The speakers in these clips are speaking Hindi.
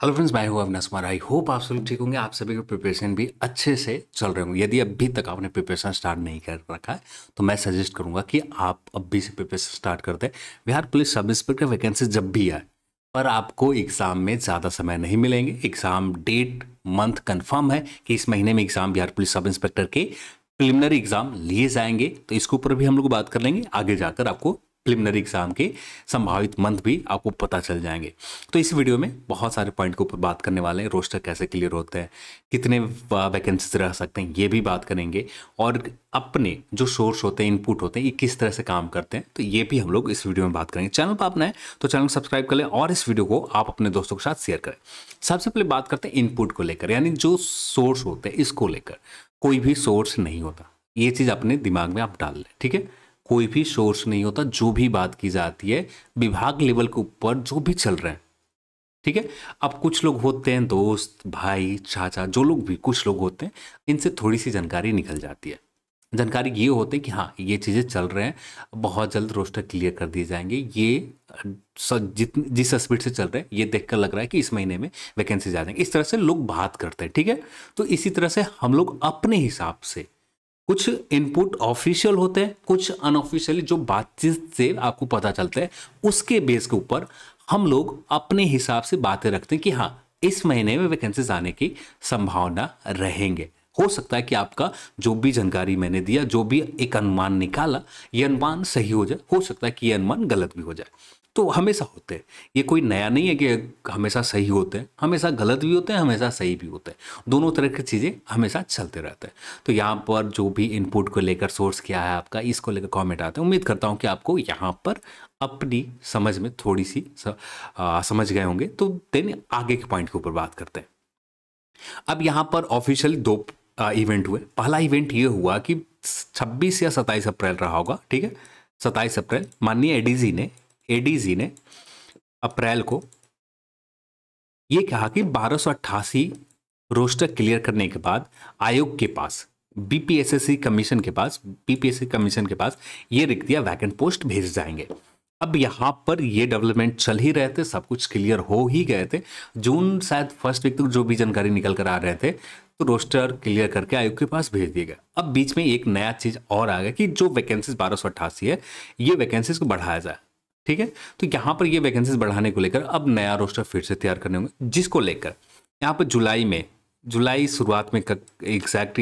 हेलो फ्रेंड्स, मैं हूं अविनाश कुमार। आई होप आप सब ठीक होंगे। आप सभी का प्रिपरेशन भी अच्छे से चल रहे होंगे। यदि अभी तक आपने प्रिपरेशन स्टार्ट नहीं कर रखा है तो मैं सजेस्ट करूंगा कि आप अभी से प्रिपरेशन स्टार्ट कर दें। Bihar police sub inspector vacancy जब भी आए, पर आपको एग्ज़ाम में ज़्यादा समय नहीं मिलेंगे। एग्ज़ाम डेट मंथ कंफर्म है कि इस महीने में exam Bihar police sub inspector के प्रिलिमिनरी एग्ज़ाम लिए जाएंगे, तो इसके ऊपर भी हम लोग बात कर लेंगे। आगे जाकर आपको प्रिलिमिनरी एग्जाम के संभावित मंथ भी आपको पता चल जाएंगे। तो इस वीडियो में बहुत सारे पॉइंट के ऊपर बात करने वाले हैं। रोस्टर कैसे क्लियर होते हैं, कितने वैकेंसीज रह सकते हैं, ये भी बात करेंगे। और अपने जो सोर्स होते हैं, इनपुट होते हैं, ये किस तरह से काम करते हैं, तो ये भी हम लोग इस वीडियो में बात करेंगे। चैनल पर आप नए तो चैनल को सब्सक्राइब कर लें और इस वीडियो को आप अपने दोस्तों के साथ शेयर करें। सबसे पहले बात करते हैं इनपुट को लेकर, यानी जो सोर्स होते हैं इसको लेकर। कोई भी सोर्स नहीं होता, ये चीज़ अपने दिमाग में आप डाल लें, ठीक है। कोई भी सोर्स नहीं होता। जो भी बात की जाती है विभाग लेवल के ऊपर जो भी चल रहे हैं, ठीक है। अब कुछ लोग होते हैं दोस्त, भाई, चाचा, जो लोग भी कुछ लोग होते हैं, इनसे थोड़ी सी जानकारी निकल जाती है। जानकारी ये होती है कि हाँ, ये चीज़ें चल रहे हैं, बहुत जल्द रोस्टर क्लियर कर दिए जाएंगे। ये जिस स्पीड से चल रहे हैं, ये देखकर लग रहा है कि इस महीने में वैकेंसी आ जाएंगे। इस तरह से लोग बात करते हैं, ठीक है। तो इसी तरह से हम लोग अपने हिसाब से कुछ इनपुट ऑफिशियल होते हैं, कुछ अनऑफिशियली जो बातचीत से आपको पता चलता है, उसके बेस के ऊपर हम लोग अपने हिसाब से बातें रखते हैं कि हाँ, इस महीने में वैकेंसीज आने की संभावना रहेंगे। हो सकता है कि आपका जो भी जानकारी मैंने दिया, जो भी एक अनुमान निकाला, ये अनुमान सही हो जाए, हो सकता है कि ये अनुमान गलत भी हो जाए। तो हमेशा होते हैं, ये कोई नया नहीं है कि हमेशा सही होते हैं। हमेशा गलत भी होते हैं, हमेशा सही भी होते हैं। दोनों तरह की चीज़ें हमेशा चलते रहते हैं। तो यहाँ पर जो भी इनपुट को लेकर सोर्स क्या है आपका, इसको लेकर कमेंट आते हैं। उम्मीद करता हूँ कि आपको यहाँ पर अपनी समझ में थोड़ी सी समझ गए होंगे। तो देन आगे के पॉइंट के ऊपर बात करते हैं। अब यहाँ पर ऑफिशियली दो इवेंट हुए। पहला इवेंट ये हुआ कि 26 या 27 अप्रैल रहा होगा, ठीक है। 27 अप्रैल माननीय एडीजी ने अप्रैल को ये कहा कि 1288 रोस्टर क्लियर करने के बाद आयोग के पास, बीपीएससी कमीशन के पास ये रिक्तियां वैकेंट पोस्ट भेज जाएंगे। अब यहाँ पर ये डेवलपमेंट चल ही रहे थे, सब कुछ क्लियर हो ही गए थे। जून शायद फर्स्ट वीक तक जो भी जानकारी निकल कर आ रहे थे, तो रोस्टर क्लियर करके आयोग के पास भेज दिया गया। अब बीच में एक नया चीज और आ गया कि जो वैकेंसीज 1288 है, ये वैकेंसीज को बढ़ाया जाए, ठीक है। तो यहाँ पर ये वैकेंसीज बढ़ाने को लेकर अब नया रोस्टर फिर से तैयार करने होंगे, जिसको लेकर यहाँ पर जुलाई शुरुआत में एग्जैक्ट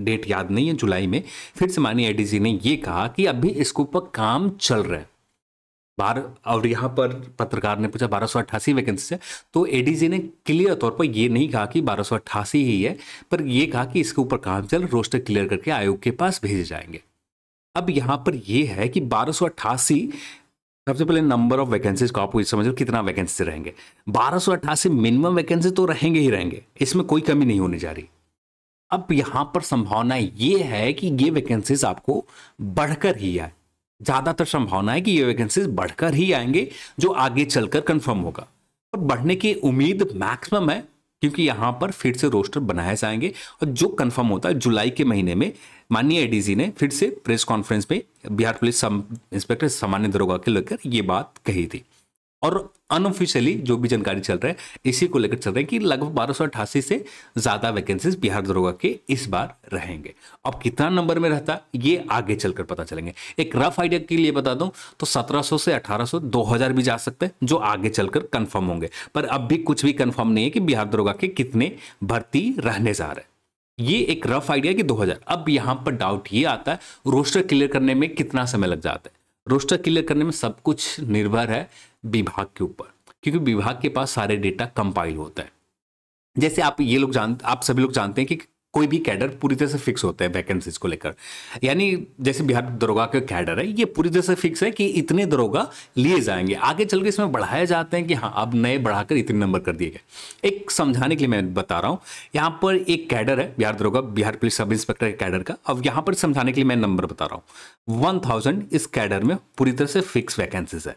डेट याद नहीं है। जुलाई में फिर से माननीय एडीजी ने ये कहा कि अभी इसके ऊपर काम चल रहा है। और यहाँ पर पत्रकार ने पूछा 1288 वैकेंसी है, तो एडीजी ने क्लियर तौर पर ये नहीं कहा कि 1288 ही है, पर ये कहा कि इसके ऊपर काम चल, रोस्टर क्लियर करके आयोग के पास भेजे जाएंगे। अब यहाँ पर यह है कि 1288, सबसे पहले नंबर ऑफ वैकेंसीज को आपको समझो कितना वैकेंसी रहेंगे। 1288 मिनिमम वैकेंसी तो रहेंगे ही रहेंगे, इसमें कोई कमी नहीं होने जा रही। अब यहां पर संभावना ये है कि ये वैकेंसीज आपको बढ़कर ही आए। ज्यादातर संभावना है कि ये वैकेंसीज बढ़कर ही आएंगे, जो आगे चलकर कंफर्म होगा। और बढ़ने की उम्मीद मैक्सिमम है, क्योंकि यहां पर फिर से रोस्टर बनाए जाएंगे। और जो कंफर्म होता है, जुलाई के महीने में माननीय एडीजी ने फिर से प्रेस कॉन्फ्रेंस में बिहार पुलिस इंस्पेक्टर सामान्य दरोगा के लेकर ये बात कही थी। और अनऑफिशियली जो भी जानकारी चल रहा है, इसी को लेकर चल रहा है कि लगभग 1288 से ज्यादा वैकेंसीज बिहार दरोगा के इस बार रहेंगे। अब कितना नंबर में रहता है, ये आगे चलकर पता चलेंगे। एक रफ आइडिया के लिए बता दूं तो 1700 से 1800, 2000 भी जा सकते हैं, जो आगे चलकर कंफर्म होंगे। पर अब भी कुछ भी कंफर्म नहीं है कि बिहार दरोगा के कितने भर्ती रहने जा रहे हैं। ये एक रफ आइडिया कि 2000। अब यहां पर डाउट ये आता है, रोस्टर क्लियर करने में कितना समय लग जाता है। रोस्टर क्लियर करने में सब कुछ निर्भर है विभाग के ऊपर, क्योंकि विभाग के पास सारे डेटा कंपाइल होता है। जैसे आप सभी लोग जानते हैं कि कोई भी कैडर पूरी तरह से फिक्स होता है वैकेंसीज को लेकर। यानी जैसे बिहार दरोगा का कैडर है, ये पूरी तरह से फिक्स है कि इतने दरोगा लिए जाएंगे। आगे चल के इसमें बढ़ाए जाते हैं कि हाँ, अब नए बढ़ाकर इतने नंबर कर दिए गए। एक समझाने के लिए मैं बता रहा हूँ, यहाँ पर एक कैडर है बिहार दरोगा, बिहार पुलिस सब इंस्पेक्टर के कैडर का। अब यहाँ पर समझाने के लिए मैं नंबर बता रहा हूँ। 1000 इस कैडर में पूरी तरह से फिक्स वैकेंसीज है।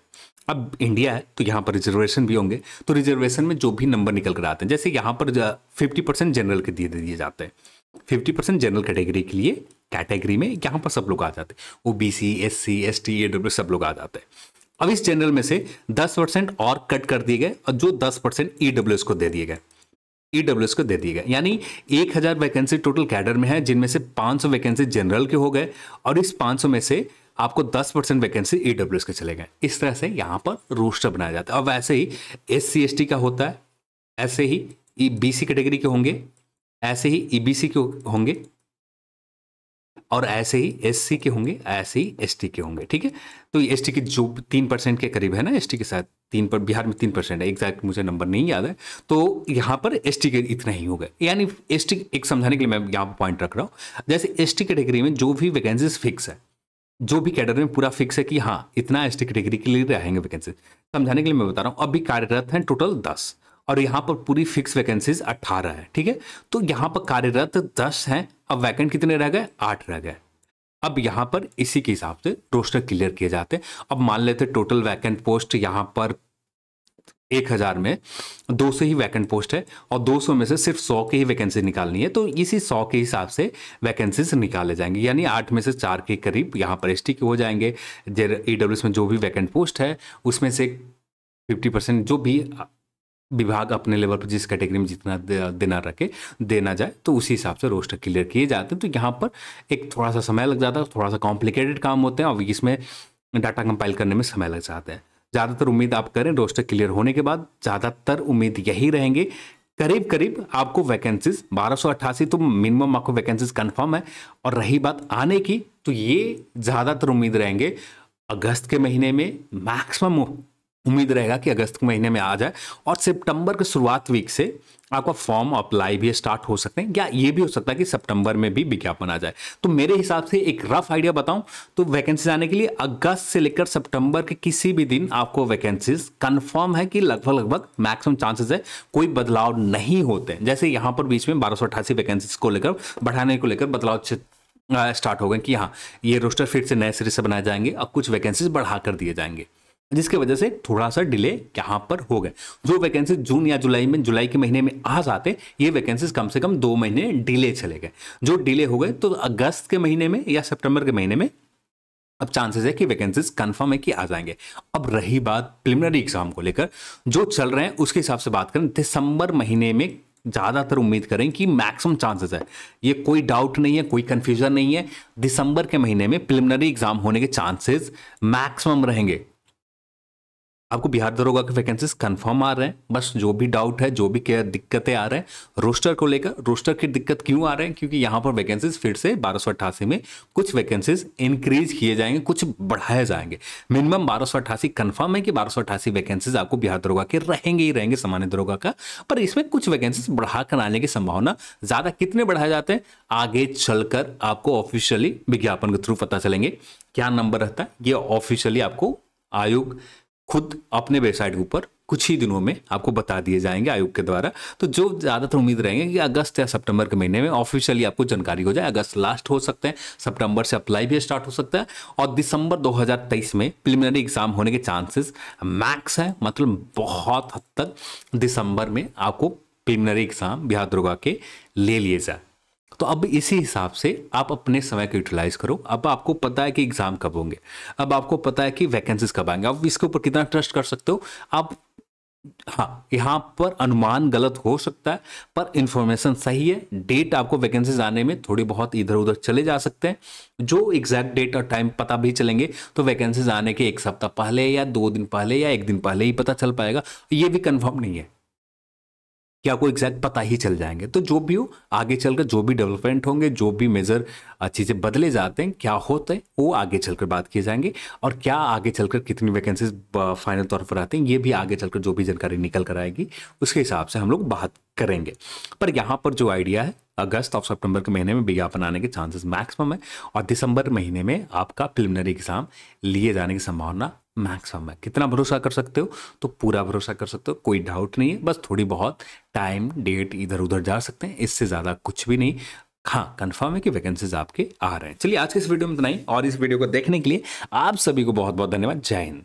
अब इंडिया है तो यहाँ पर रिजर्वेशन भी होंगे, तो रिजर्वेशन में जो भी नंबर निकल कर आते हैं, जैसे यहाँ पर 50% जनरल के दिए जाते हैं। 50% जनरल कैटेगरी के लिए, कैटेगरी में यहाँ पर सब लोग आ जाते हैं। ओबीसी, एससी, एसटी, ईडब्ल्यू सब लोग आ जाते हैं। अब इस जनरल में से 10% और कट कर दिए गए और जो 10% ईडब्ल्यूएस को दे दिए गए, ईडब्ल्यूएस को दे दिए गए, यानी 1000 वैकेंसी टोटल कैडर में है, जिनमें से 500 वैकेंसी जनरल के हो गए और इस 500 में से आपको 10% वैकेंसी ईडब्ल्यूएस के चले गए। इस तरह से यहाँ पर रोस्टर बनाया जाता है। और वैसे ही SC ST का होता है, ऐसे ही BC कैटेगरी के होंगे, ऐसे ही EBC के होंगे और ऐसे ही SC के होंगे, ऐसे ही ST के होंगे। ठीक है, तो ST के जो 3% के करीब है ना, ST के साथ 3 पर बिहार में 3% है, एग्जैक्ट मुझे नंबर नहीं याद है, तो यहाँ पर ST के इतना ही हो गए। यानी ST एक समझाने के लिए मैं यहाँ पर पॉइंट रख रहा हूँ, जैसे ST कैटेगरी में जो भी वैकेंसीज फिक्स है, जो भी कैडर में पूरा फिक्स है कि हाँ इतना ST कैटेगरी के लिए रहेंगे वैकेंसी, समझाने के लिए मैं बता रहा हूँ। अभी कार्यरत हैं टोटल 10 और यहाँ पर पूरी फिक्स वैकेंसीज 18 है। ठीक है, तो यहाँ पर कार्यरत 10 हैं, अब वैकेंट कितने रह गए? 8 रह गए। अब यहाँ पर इसी के हिसाब से रोस्टर क्लियर किए जाते हैं। अब मान लेते टोटल वैकेंट पोस्ट यहाँ पर 1000 में 200 ही वैकेंट पोस्ट है और 200 में से सिर्फ 100 की ही वैकेंसी निकालनी है, तो इसी 100 के हिसाब से वैकेंसीज निकाले जाएंगे, यानी 8 में से 4 के करीब यहाँ पर ST के हो जाएंगे। ईडब्ल्यूएस में जो भी वैकेंट पोस्ट है उसमें से 50% जो भी विभाग अपने लेवल पर जिस कैटेगरी में जितना देना जाए तो उसी हिसाब से रोस्टर क्लियर किए जाते हैं। तो यहाँ पर एक थोड़ा सा समय लग जाता है, थोड़ा सा कॉम्प्लिकेटेड काम होते हैं और इसमें डाटा कंपाइल करने में समय लग जाता है। ज़्यादातर उम्मीद आप करें रोस्टर क्लियर होने के बाद, ज़्यादातर उम्मीद यही रहेंगे करीब करीब आपको वैकेंसीज 1288 तो मिनिमम आपको वैकेंसीज कंफर्म है। और रही बात आने की, तो ये ज़्यादातर उम्मीद रहेंगे अगस्त के महीने में, मैक्सिमम उम्मीद रहेगा कि अगस्त के महीने में आ जाए और सितंबर के शुरुआत वीक से आपका फॉर्म अप्लाई भी स्टार्ट हो सकते हैं, या ये भी हो सकता है कि सितंबर में भी विज्ञापन आ जाए। तो मेरे हिसाब से एक रफ आइडिया बताऊं तो वैकेंसीज आने के लिए अगस्त से लेकर सितंबर के किसी भी दिन आपको वैकेंसीज कंफर्म है कि लगभग मैक्सिमम चांसेस है, कोई बदलाव नहीं होते। जैसे यहाँ पर बीच में 1288 वैकेंसीज को लेकर बढ़ाने को लेकर बदलाव स्टार्ट हो गए कि हाँ ये रोस्टर फिर से नए सिरे से बनाए जाएंगे और कुछ वैकेंसीज बढ़ा कर दिए जाएंगे, जिसकी वजह से थोड़ा सा डिले यहाँ पर हो गए। जो वैकेंसी जून या जुलाई के महीने में आ जाते, ये वैकेंसीज कम से कम 2 महीने डिले चले गए। जो डिले हो गए तो अगस्त के महीने में या सितंबर के महीने में अब चांसेस है कि वैकेंसीज कंफर्म है कि आ जाएंगे। अब रही बात प्रिलिमिनरी एग्जाम को लेकर जो चल रहे हैं उसके हिसाब से बात करें, दिसंबर महीने में ज़्यादातर उम्मीद करें कि मैक्सिमम चांसेस है, ये कोई डाउट नहीं है, कोई कंफ्यूजन नहीं है, दिसंबर के महीने में प्रिलिमिनरी एग्जाम होने के चांसेस मैक्सिमम रहेंगे। आपको बिहार दरोगा के वैकेंसीज कंफर्म आ रहे हैं, बस जो भी डाउट है, जो भी क्या दिक्कतें आ रहे हैं रोस्टर को लेकर, रोस्टर की दिक्कत क्यों आ रहे हैं, क्योंकि यहाँ पर वैकेंसीज फिर से 1288 में कुछ वैकेंसीज इंक्रीज किए जाएंगे, कुछ बढ़ाए जाएंगे। मिनिमम 1288 कंफर्म है कि 1288 वैकेंसीज आपको बिहार दरोगा के रहेंगे ही रहेंगे, सामान्य दरोगा का, पर इसमें कुछ वैकेंसीज बढ़ा कर आने की संभावना ज़्यादा। कितने बढ़ाए जाते हैं आगे चलकर आपको ऑफिशियली विज्ञापन के थ्रू पता चलेंगे, क्या नंबर रहता है ये ऑफिशियली आपको आयोग खुद अपने वेबसाइट के ऊपर कुछ ही दिनों में आपको बता दिए जाएंगे आयोग के द्वारा। तो जो ज़्यादातर उम्मीद रहेंगे कि अगस्त या सितंबर के महीने में ऑफिशियली आपको जानकारी हो जाए। अगस्त लास्ट हो सकते हैं, सितंबर से अप्लाई भी स्टार्ट हो सकता है और दिसंबर 2023 में प्रिलिमिनरी एग्जाम होने के चांसेस मैक्स है, मतलब बहुत हद तक दिसंबर में आपको प्रिलिमिनरी एग्जाम बिहार दरोगा के ले लिए जाए। तो अब इसी हिसाब से आप अपने समय को यूटिलाइज करो। अब आपको पता है कि एग्जाम कब होंगे, अब आपको पता है कि वैकेंसीज कब आएंगे, आप इसके ऊपर कितना ट्रस्ट कर सकते हो आप। हाँ, यहाँ पर अनुमान गलत हो सकता है पर इंफॉर्मेशन सही है। डेट आपको वैकेंसीज आने में थोड़ी बहुत इधर उधर चले जा सकते हैं, जो एग्जैक्ट डेट और टाइम पता भी चलेंगे तो वैकेंसीज आने के 1 सप्ताह पहले या 2 दिन पहले या 1 दिन पहले ही पता चल पाएगा। ये भी कंफर्म नहीं है कि आपको एग्जैक्ट पता ही चल जाएंगे। तो जो भी हो आगे चलकर जो भी डेवलपमेंट होंगे, जो भी मेजर चीज़ें बदले जाते हैं, क्या होते हैं वो आगे चलकर बात किए जाएंगे और क्या आगे चलकर कितनी वैकेंसीज फाइनल तौर पर आते हैं ये भी आगे चलकर जो भी जानकारी निकल कर आएगी उसके हिसाब से हम लोग बात करेंगे। पर यहाँ पर जो आइडिया है अगस्त और सितंबर के महीने में विज्ञापन आने के चांसेस मैक्सिमम है और दिसंबर महीने में आपका प्रिलिमिनरी एग्जाम लिए जाने की संभावना मैक्सिमम है। कितना भरोसा कर सकते हो? तो पूरा भरोसा कर सकते हो, कोई डाउट नहीं है, बस थोड़ी बहुत टाइम डेट इधर उधर जा सकते हैं, इससे ज़्यादा कुछ भी नहीं। हाँ, कंफर्म है कि वैकेंसीज आपके आ रहे हैं। चलिए आज के इस वीडियो में इतना ही और इस वीडियो को देखने के लिए आप सभी को बहुत बहुत धन्यवाद। जय हिंद।